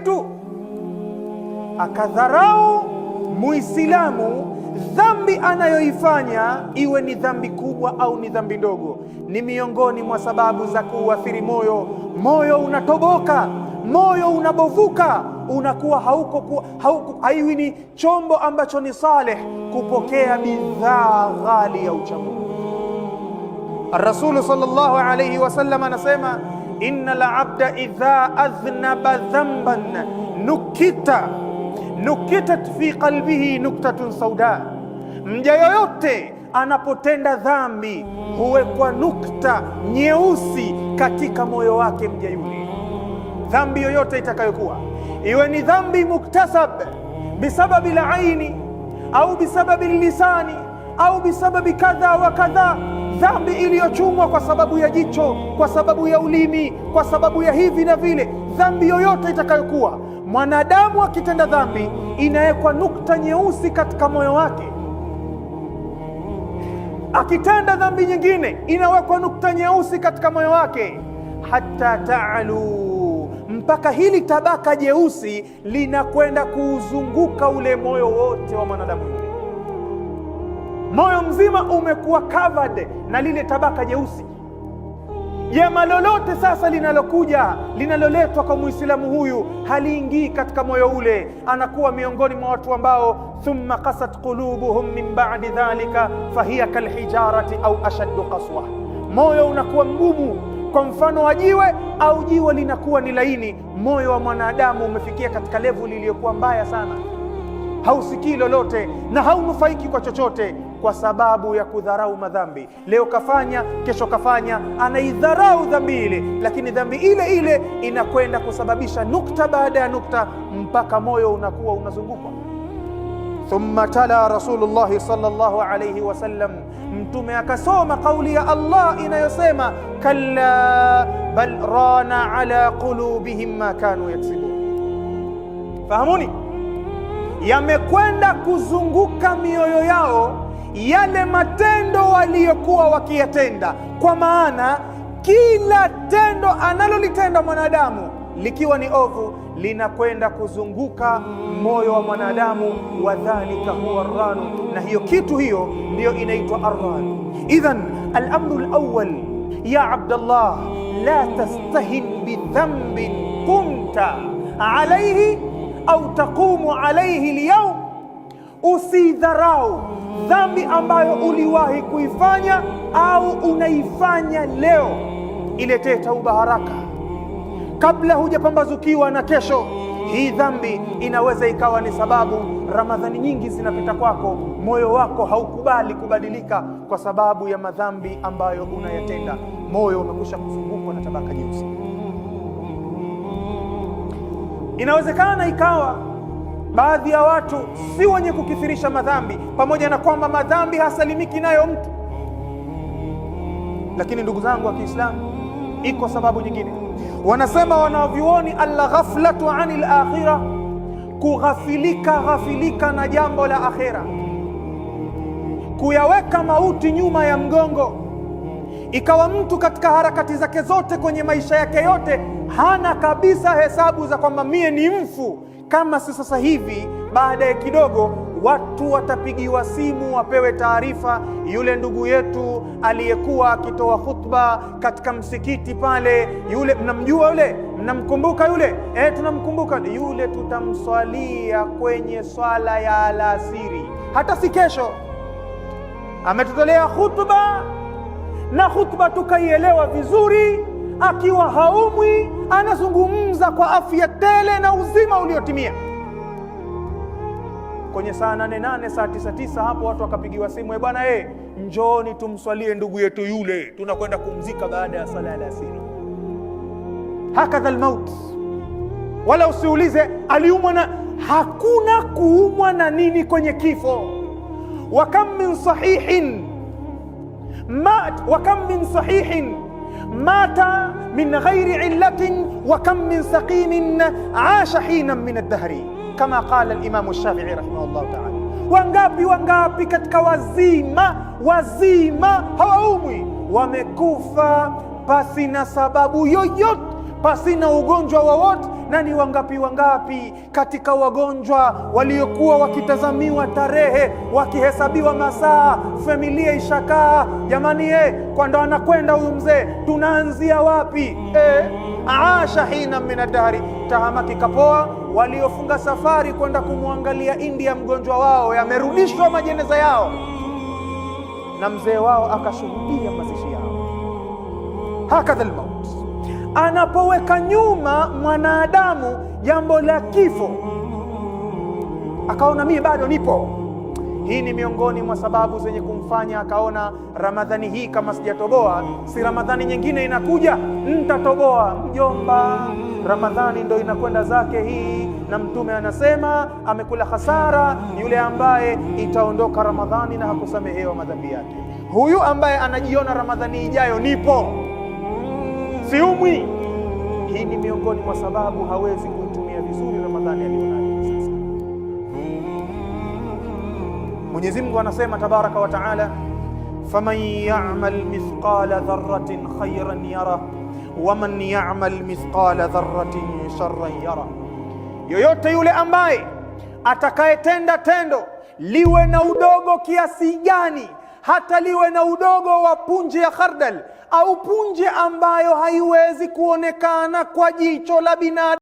kitu, akadharau Muislamu dhambi anayoifanya, iwe ni dhambi kubwa au ni dhambi ndogo, ni miongoni mwa sababu za kuathiri moyo. Moyo unatoboka, moyo unabovuka, unakuwa haiwi ni chombo ambacho ni saleh kupokea bidhaa ghali ya uchamungu. Ar-Rasul sallallahu alayhi wasallam anasema, innal abda idha adhnaba dhanban nukitat fi qalbihi nuktatun sauda, mja yoyote anapotenda dhambi huwekwa nukta nyeusi katika moyo wake mja yule. Dhambi yoyote itakayokuwa, iwe ni dhambi muktasab bisababi al-aini au bisababi lisani au bisababi kadha wa kadha, dhambi iliyochumwa kwa sababu ya jicho, kwa sababu ya ulimi, kwa sababu ya hivi na vile, dhambi yoyote itakayokuwa, mwanadamu akitenda dhambi inawekwa nukta nyeusi katika moyo wake. Akitenda dhambi nyingine inawekwa nukta nyeusi katika moyo wake, hata ta'alu, mpaka hili tabaka jeusi linakwenda kuuzunguka ule moyo wote wa mwanadamu yule. Moyo mzima umekuwa covered na lile tabaka jeusi. Jema lolote sasa linalokuja, linaloletwa kwa Muislamu huyu, haliingii katika moyo ule, anakuwa miongoni mwa watu ambao thumma qasat qulubuhum min ba'di dhalika fahiya kalhijarati au ashaddu qaswa. Moyo unakuwa mgumu kwa mfano wa jiwe, au jiwe linakuwa ni laini. Moyo wa mwanadamu umefikia katika level iliyokuwa mbaya sana, hausikii lolote na haunufaiki kwa chochote, kwa sababu ya kudharau madhambi. Leo kafanya, kesho kafanya, anaidharau dhambi ile, lakini dhambi ile ile inakwenda kusababisha nukta baada ya nukta, mpaka moyo unakuwa unazungukwa. Thumma tala Rasulullah sallallahu alayhi wasallam, mtume akasoma kauli ya Allah inayosema, kalla bal rana ala qulubihim ma kanu yaksibun. Fahamuni, yamekwenda kuzunguka mioyo yao yale matendo waliyokuwa wakiyatenda. Kwa maana kila tendo analolitenda mwanadamu likiwa ni ovu, linakwenda kuzunguka moyo wa mwanadamu, wa dhalika huwa arranu, na hiyo kitu hiyo ndiyo inaitwa arran. Idhan al-amru al-awwal ya Abdullah, la tastahin bidhanbin qumta alayhi au taqumu alayhi al-yawm. Usidharau dhambi ambayo uliwahi kuifanya au unaifanya leo. Iletee tauba haraka kabla hujapambazukiwa na kesho. Hii dhambi inaweza ikawa ni sababu Ramadhani nyingi zinapita kwako, moyo wako haukubali kubadilika kwa sababu ya madhambi ambayo unayatenda. Moyo umekwisha kuzungukwa na tabaka jeusi. Inawezekana ikawa baadhi ya watu si wenye kukithirisha madhambi, pamoja na kwamba madhambi hasalimiki nayo mtu, lakini ndugu zangu wa Kiislamu, iko sababu nyingine. Wanasema wanavyuoni, al-ghaflatu anil akhirah, kughafilika na jambo la akhira, kuyaweka mauti nyuma ya mgongo. Ikawa mtu katika harakati zake zote kwenye maisha yake yote hana kabisa hesabu za kwamba mie ni mfu, kama si sasa hivi, baada ya kidogo watu watapigiwa simu wapewe taarifa, yule ndugu yetu aliyekuwa akitoa khutba katika msikiti pale, yule mnamjua, yule mnamkumbuka yule? Tunamkumbuka yule, tutamswalia kwenye swala ya alasiri, hata si kesho. Ametutolea khutba na khutba tukaielewa vizuri, akiwa haumwi, anazungumza kwa afya tele na uzima uliotimia. Kwenye saa 8 saa 9 hapo watu wakapigiwa simu, bwana njooni tumswalie ndugu yetu yule, tunakwenda kumzika baada ya sala ya alasiri. Hakadha almaut. Wala usiulize aliumwa na, hakuna kuumwa na nini kwenye kifo. Wa kam min sahihin mata min ghairi illatin wa kam min saqimin aasha hinan min ad-dahri, kama qala al-Imam Ash-Shafi'i rahimahullah ta'ala. Wangapi katika wazima hawaumwi, wamekufa pasi na sababu yoyote, pasina ugonjwa wowote. Na ni wangapi wangapi katika wagonjwa waliokuwa wakitazamiwa tarehe, wakihesabiwa masaa, familia ishakaa, jamani, kwa ndo anakwenda huyu mzee, tunaanzia wapi? Aasha hina min adahri, tahamaki kapoa. Waliofunga safari kwenda kumwangalia India mgonjwa wao, yamerudishwa majeneza yao, na mzee wao akashuhudia mazishi yao. Hakadha almaut, anapoweka nyuma mwanadamu jambo la kifo, akaona mimi bado nipo. Hii ni miongoni mwa sababu zenye kumfanya akaona Ramadhani hii kama sijatoboa, si Ramadhani nyingine inakuja nitatoboa. Mjomba, Ramadhani ndo inakwenda zake hii, na Mtume anasema amekula hasara yule ambaye itaondoka Ramadhani na hakusamehewa madhambi yake. Huyu ambaye anajiona Ramadhani ijayo nipo, siumwi, hii ni miongoni mwa sababu hawezi kuitumia vizuri Ramadhani aliyonayo sasa. Mwenyezi Mungu anasema tabaraka wa taala, faman ya'mal mithqala dharratin khayran yara wa man ya'mal mithqala dharratin sharran yara, yoyote yule ambaye atakayetenda tendo liwe na udogo kiasi gani, hata liwe na udogo wa punje ya khardal au punje ambayo haiwezi kuonekana kwa jicho la binadamu,